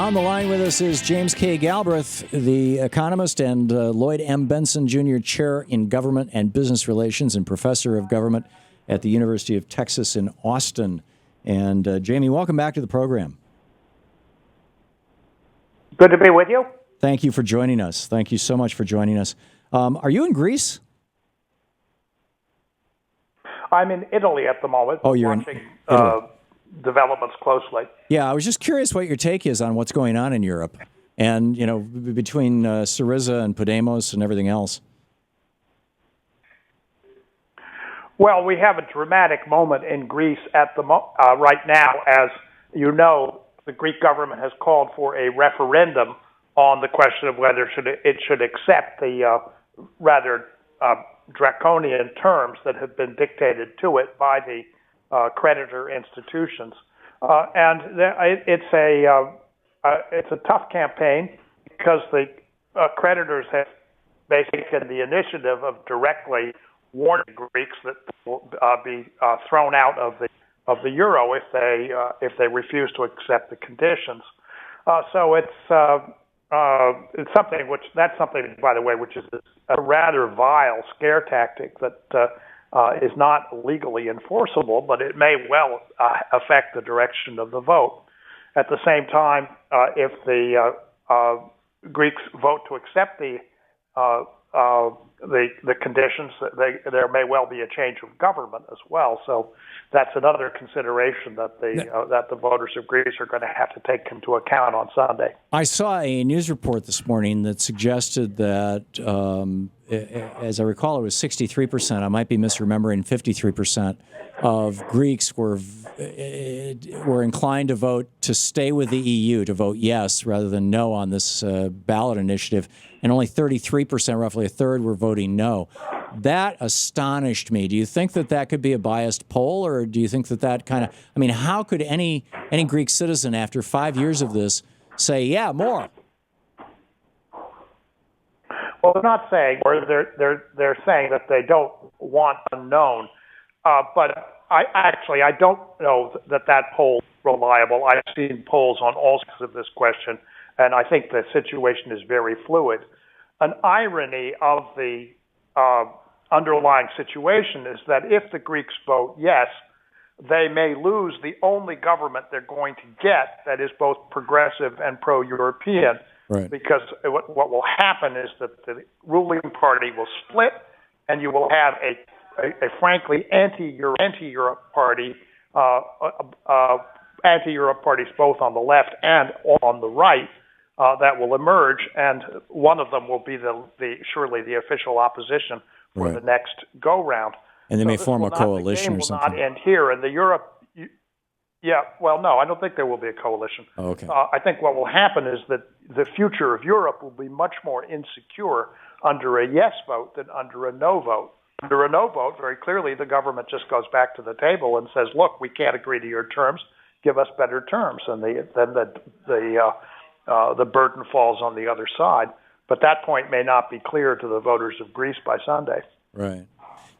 On the line with us is James K. Galbraith, the economist, and Lloyd M. Benson, Jr., Chair in Government and Business Relations and Professor of Government at the University of Texas in Austin. And Jamie, welcome back to the program. Good to be with you. Thank you for joining us. Thank you so much for joining us. Are you in Greece? I'm in Italy at the moment. Oh, you're watching, in Italy. Developments closely. Yeah, I was just curious what your take is on what's going on in Europe and, you know, between Syriza and Podemos and everything else. Well, we have a dramatic moment in Greece at the right now. As you know, the Greek government has called for a referendum on the question of whether it should accept the rather draconian terms that have been dictated to it by the creditor institutions, and it's a tough campaign because the creditors have basically taken the initiative of directly warning Greeks that will be thrown out of the euro if they refuse to accept the conditions. So it's something by the way, which is a rather vile scare tactic that is not legally enforceable, but it may well affect the direction of the vote. At the same time, if the Greeks vote to accept the conditions, there may well be a change of government as well. So that's another consideration that the voters of Greece are going to have to take into account on Sunday. I saw a news report this morning that suggested that, as I recall, it was 63%. I might be misremembering. 53% of Greeks were inclined to vote to stay with the EU, to vote yes rather than no on this ballot initiative, and only 33%, roughly a third, were voting no. That astonished me. Do you think that could be a biased poll, or do you think that kind of, I mean, how could any Greek citizen after 5 years of this say, yeah, more? Well, they're not saying, or they're saying that they don't want unknown. But I don't know that poll is reliable. I've seen polls on all sides of this question, and I think the situation is very fluid. An irony of the underlying situation is that if the Greeks vote yes, they may lose the only government they're going to get that is both progressive and pro-European. Right. Because what will happen is that the ruling party will split, and you will have a frankly anti-Europe party, anti-Europe parties both on the left and on the right that will emerge, and one of them will be surely the official opposition for the next go-round. And they may form a coalition or something. The game will not end here. In the Europe, no, I don't think there will be a coalition. Oh, okay. I think what will happen is that the future of Europe will be much more insecure under a yes vote than under a no vote. Under a no vote, very clearly, the government just goes back to the table and says, look, we can't agree to your terms. Give us better terms. And then the burden falls on the other side. But that point may not be clear to the voters of Greece by Sunday. Right.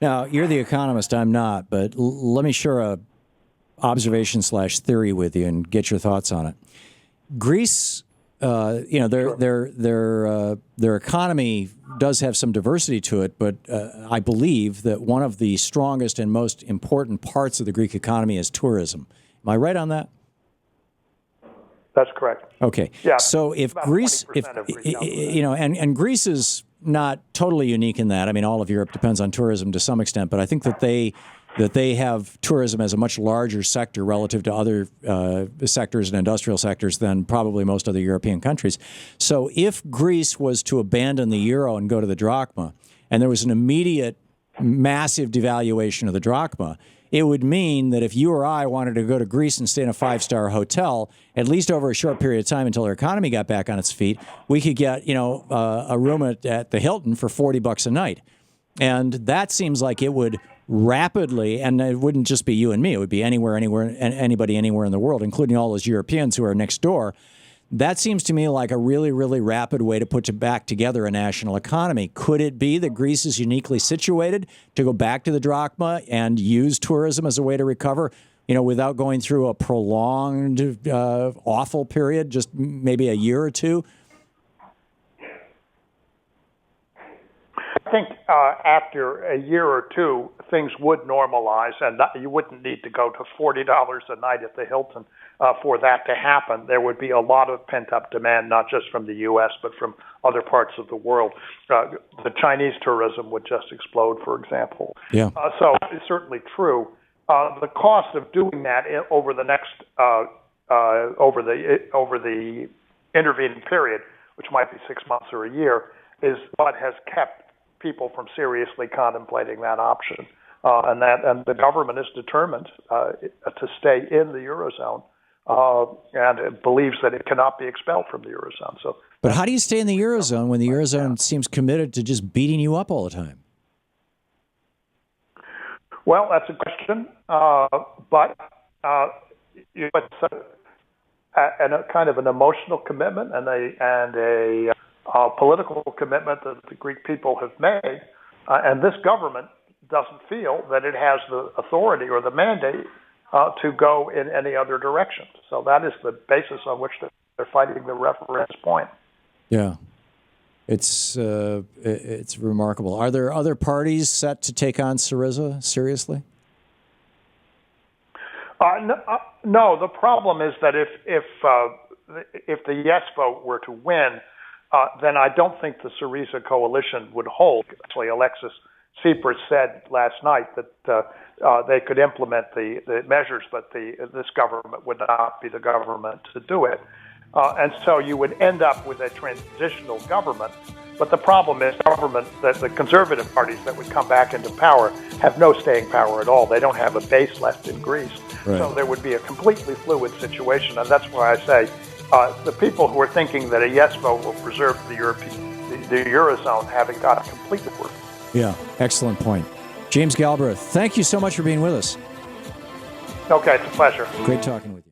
Now, you're the economist. I'm not. But let me share a observation/theory with you and get your thoughts on it. Greece, their economy does have some diversity to it, but I believe that one of the strongest and most important parts of the Greek economy is tourism. Am I right on that? That's correct. Okay. Yeah. So if Greece, and Greece is not totally unique in that. I mean, all of Europe depends on tourism to some extent, but I think that they have tourism as a much larger sector relative to other sectors and industrial sectors than probably most other European countries. So if Greece was to abandon the euro and go to the drachma, and there was an immediate massive devaluation of the drachma, it would mean that if you or I wanted to go to Greece and stay in a 5-star hotel, at least over a short period of time until our economy got back on its feet, we could get a room at the Hilton for $40 a night. And that seems like it would rapidly, and it wouldn't just be you and me, it would be anybody anywhere in the world, including all those Europeans who are next door. That seems to me like a really, really rapid way to put back together a national economy. Could it be that Greece is uniquely situated to go back to the drachma and use tourism as a way to recover without going through a prolonged, awful period, just maybe a year or two? I think after a year or two, things would normalize, and you wouldn't need to go to $40 a night at the Hilton for that to happen. There would be a lot of pent-up demand, not just from the U.S., but from other parts of the world. The Chinese tourism would just explode, for example. Yeah. So it's certainly true. The cost of doing that over the next over the intervening period, which might be 6 months or a year, is what has kept people from seriously contemplating that option, and the government is determined to stay in the eurozone, and it believes that it cannot be expelled from the eurozone. But how do you stay in the eurozone when the eurozone seems committed to just beating you up all the time? Well, that's a question, but it's a kind of an emotional commitment and a political commitment that the Greek people have made, and this government doesn't feel that it has the authority or the mandate to go in any other direction. So that is the basis on which they're fighting the referendum's point. Yeah, it's remarkable. Are there other parties set to take on Syriza seriously? No. The problem is that if the yes vote were to win, then I don't think the Syriza coalition would hold. Actually, Alexis Tsipras said last night that they could implement the measures, but this government would not be the government to do it. And so you would end up with a transitional government. But the problem is that the conservative parties that would come back into power have no staying power at all. They don't have a base left in Greece. Right. So there would be a completely fluid situation. And that's why I say the people who are thinking that a yes vote will preserve the eurozone haven't got it completely worked. Yeah, excellent point. James Galbraith, thank you so much for being with us. Okay, it's a pleasure. Great talking with you.